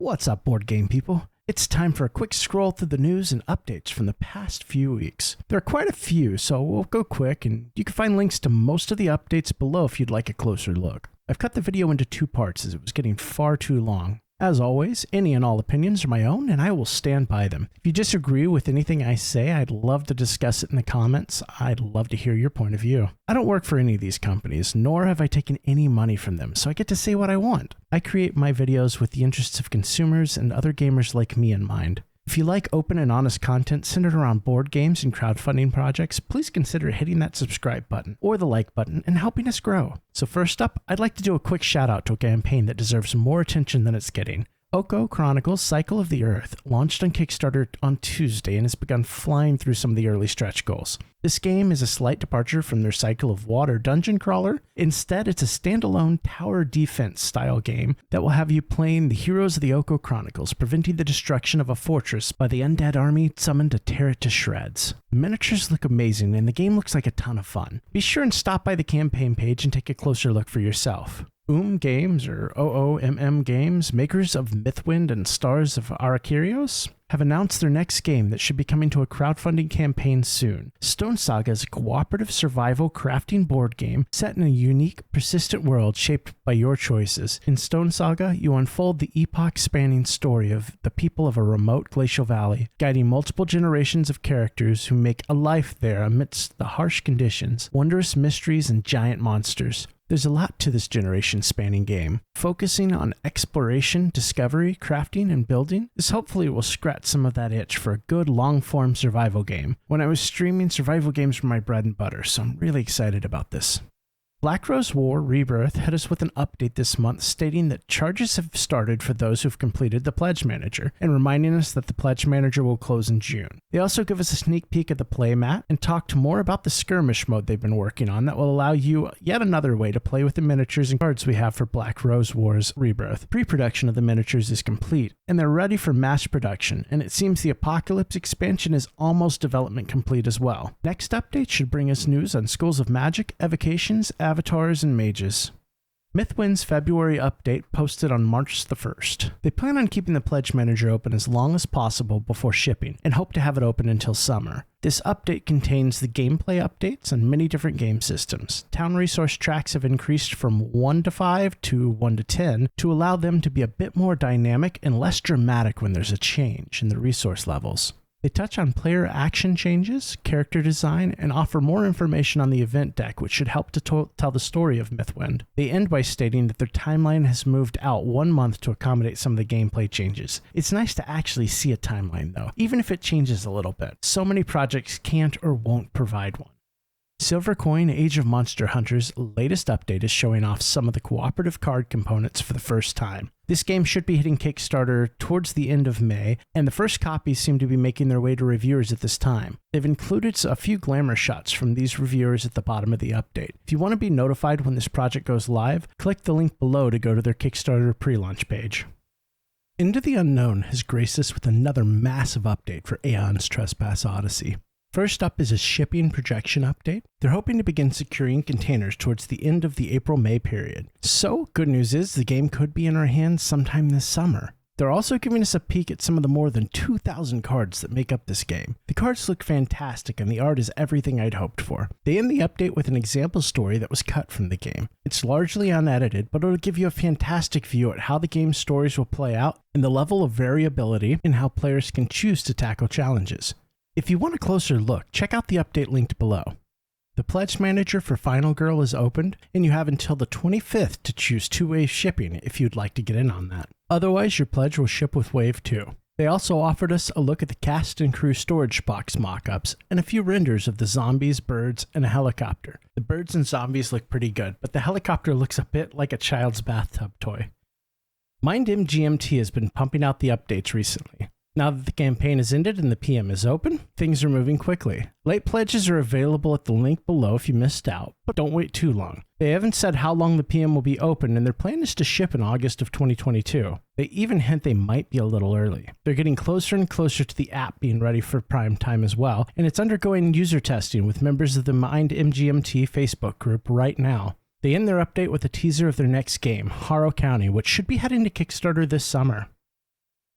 What's up, board game people? It's time for a quick scroll through the news and updates from the past few weeks. There are quite a few, so we'll go quick, and you can find links to most of the updates below if you'd like a closer look. I've cut the video into two parts as it was getting far too long. As always, any and all opinions are my own, and I will stand by them. If you disagree with anything I say, I'd love to discuss it in the comments. I'd love to hear your point of view. I don't work for any of these companies, nor have I taken any money from them, so I get to say what I want. I create my videos with the interests of consumers and other gamers like me in mind. If you like open and honest content centered around board games and crowdfunding projects, please consider hitting that subscribe button or the like button and helping us grow. So first up, I'd like to do a quick shout out to a campaign that deserves more attention than it's getting. Okko Chronicles Cycle of the Earth launched on Kickstarter on Tuesday and has begun flying through some of the early stretch goals. This game is a slight departure from their Cycle of Water dungeon crawler. Instead, it's a standalone tower defense style game that will have you playing the heroes of the Okko Chronicles, preventing the destruction of a fortress by the undead army summoned to tear it to shreds. The miniatures look amazing and the game looks like a ton of fun. Be sure and stop by the campaign page and take a closer look for yourself. Games, or OOMM Games, makers of Mythwind and Stars of Arakirios, have announced their next game that should be coming to a crowdfunding campaign soon. StoneSaga is a cooperative survival crafting board game set in a unique, persistent world shaped by your choices. In StoneSaga, you unfold the epoch-spanning story of the people of a remote glacial valley, guiding multiple generations of characters who make a life there amidst the harsh conditions, wondrous mysteries, and giant monsters. There's a lot to this generation-spanning game. Focusing on exploration, discovery, crafting, and building, this hopefully will scratch some of that itch for a good long-form survival game. When I was streaming, survival games were my bread and butter, so I'm really excited about this. Black Rose War Rebirth hit us with an update this month stating that charges have started for those who've completed the Pledge Manager, and reminding us that the Pledge Manager will close in June. They also give us a sneak peek at the playmat and talked more about the skirmish mode they've been working on that will allow you yet another way to play with the miniatures and cards we have for Black Rose War's Rebirth. Pre-production of the miniatures is complete, and they're ready for mass production, and it seems the Apocalypse expansion is almost development complete as well. Next update should bring us news on Schools of Magic, Evocations, Avatars, and Mages. Mythwind's February update posted on March the 1st. They plan on keeping the Pledge Manager open as long as possible before shipping, and hope to have it open until summer. This update contains the gameplay updates on many different game systems. Town resource tracks have increased from 1 to 5 to 1 to 10 to allow them to be a bit more dynamic and less dramatic when there's a change in the resource levels. They touch on player action changes, character design, and offer more information on the event deck, which should help to tell the story of Mythwind. They end by stating that their timeline has moved out 1 month to accommodate some of the gameplay changes. It's nice to actually see a timeline though, even if it changes a little bit. So many projects can't or won't provide one. Silvercoin Age of Monster Hunter's latest update is showing off some of the cooperative card components for the first time. This game should be hitting Kickstarter towards the end of May, and the first copies seem to be making their way to reviewers at this time. They've included a few glamour shots from these reviewers at the bottom of the update. If you want to be notified when this project goes live, click the link below to go to their Kickstarter pre-launch page. Into the Unknown has graced us with another massive update for Aeon's Trespass Odyssey. First up is a shipping projection update. They're hoping to begin securing containers towards the end of the April-May period. So, good news is the game could be in our hands sometime this summer. They're also giving us a peek at some of the more than 2,000 cards that make up this game. The cards look fantastic and the art is everything I'd hoped for. They end the update with an example story that was cut from the game. It's largely unedited, but it'll give you a fantastic view at how the game's stories will play out and the level of variability in how players can choose to tackle challenges. If you want a closer look, check out the update linked below. The Pledge Manager for Final Girl is opened, and you have until the 25th to choose 2-way shipping if you'd like to get in on that. Otherwise, your pledge will ship with Wave 2. They also offered us a look at the cast and crew storage box mock-ups, and a few renders of the zombies, birds, and a helicopter. The birds and zombies look pretty good, but the helicopter looks a bit like a child's bathtub toy. Mind MGMT has been pumping out the updates recently. Now that the campaign has ended and the PM is open, things are moving quickly. Late pledges are available at the link below if you missed out, but don't wait too long. They haven't said how long the PM will be open, and their plan is to ship in August of 2022. They even hint they might be a little early. They're getting closer and closer to the app being ready for prime time as well, and it's undergoing user testing with members of the Mind MGMT Facebook group right now. They end their update with a teaser of their next game, Harrow County, which should be heading to Kickstarter this summer.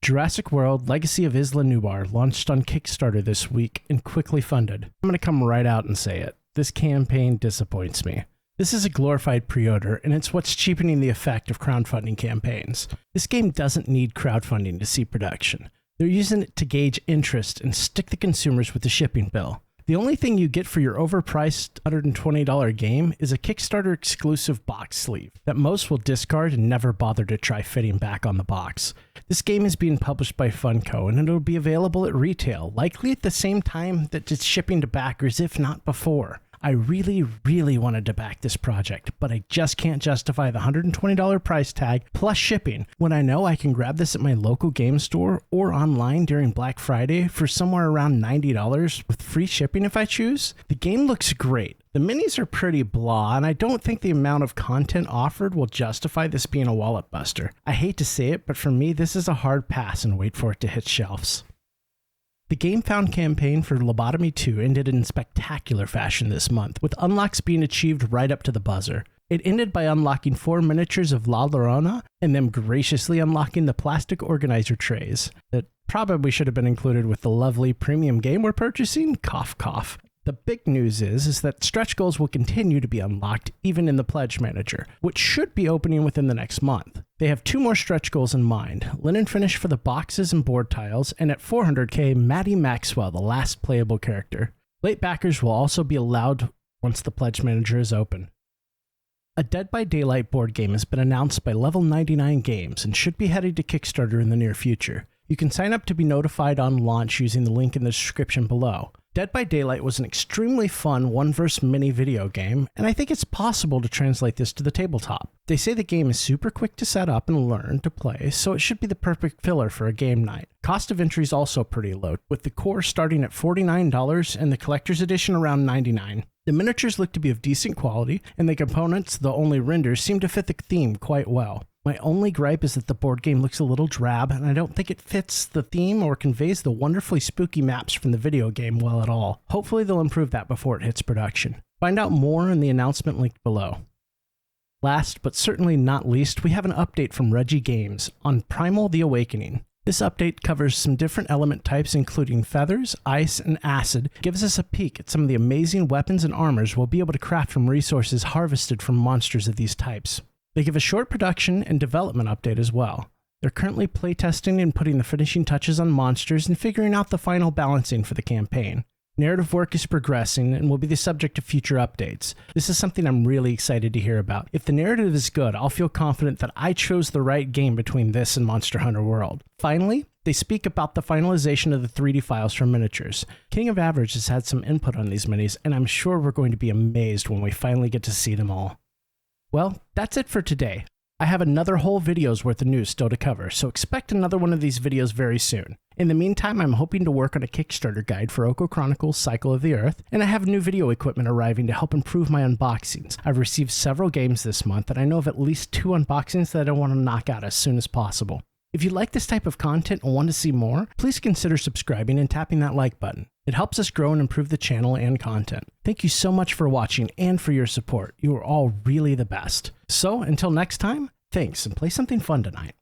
Jurassic World Legacy of Isla Nubar launched on Kickstarter this week and quickly funded. I'm going to come right out and say it. This campaign disappoints me. This is a glorified pre-order, and it's what's cheapening the effect of crowdfunding campaigns. This game doesn't need crowdfunding to see production. They're using it to gauge interest and stick the consumers with the shipping bill. The only thing you get for your overpriced $120 game is a Kickstarter exclusive box sleeve that most will discard and never bother to try fitting back on the box. This game is being published by Funko, and it'll be available at retail, likely at the same time that it's shipping to backers, if not before. I really wanted to back this project, but I just can't justify the $120 price tag plus shipping when I know I can grab this at my local game store or online during Black Friday for somewhere around $90 with free shipping if I choose. The game looks great. The minis are pretty blah, and I don't think the amount of content offered will justify this being a wallet buster. I hate to say it, but for me, this is a hard pass and wait for it to hit shelves. The Gamefound campaign for Lobotomy 2 ended in spectacular fashion this month, with unlocks being achieved right up to the buzzer. It ended by unlocking 4 miniatures of La Llorona, and them graciously unlocking the plastic organizer trays that probably should have been included with the lovely premium game we're purchasing. Cough, cough. The big news is that stretch goals will continue to be unlocked even in the Pledge Manager, which should be opening within the next month. They have 2 more stretch goals in mind, linen finish for the boxes and board tiles, and at 400k, Maddie Maxwell, the last playable character. Late backers will also be allowed once the Pledge Manager is open. A Dead by Daylight board game has been announced by Level 99 Games and should be headed to Kickstarter in the near future. You can sign up to be notified on launch using the link in the description below. Dead by Daylight was an extremely fun one-verse mini video game, and I think it's possible to translate this to the tabletop. They say the game is super quick to set up and learn to play, so it should be the perfect filler for a game night. Cost of entry is also pretty low, with the core starting at $49 and the collector's edition around $99. The miniatures look to be of decent quality, and the components, though only renders, seem to fit the theme quite well. My only gripe is that the board game looks a little drab, and I don't think it fits the theme or conveys the wonderfully spooky maps from the video game well at all. Hopefully they'll improve that before it hits production. Find out more in the announcement linked below. Last, but certainly not least, we have an update from Reggie Games on Primal The Awakening. This update covers some different element types including feathers, ice, and acid, gives us a peek at some of the amazing weapons and armors we'll be able to craft from resources harvested from monsters of these types. They give a short production and development update as well. They're currently playtesting and putting the finishing touches on monsters and figuring out the final balancing for the campaign. Narrative work is progressing and will be the subject of future updates. This is something I'm really excited to hear about. If the narrative is good, I'll feel confident that I chose the right game between this and Monster Hunter World. Finally, they speak about the finalization of the 3D files for miniatures. King of Average has had some input on these minis, and I'm sure we're going to be amazed when we finally get to see them all. Well, that's it for today. I have another whole video's worth of news still to cover, so expect another one of these videos very soon. In the meantime, I'm hoping to work on a Kickstarter guide for Okko Chronicles Cycle of the Earth, and I have new video equipment arriving to help improve my unboxings. I've received several games this month, and I know of at least 2 unboxings that I want to knock out as soon as possible. If you like this type of content and want to see more, please consider subscribing and tapping that like button. It helps us grow and improve the channel and content. Thank you so much for watching and for your support. You are all really the best. So, until next time, thanks and play something fun tonight.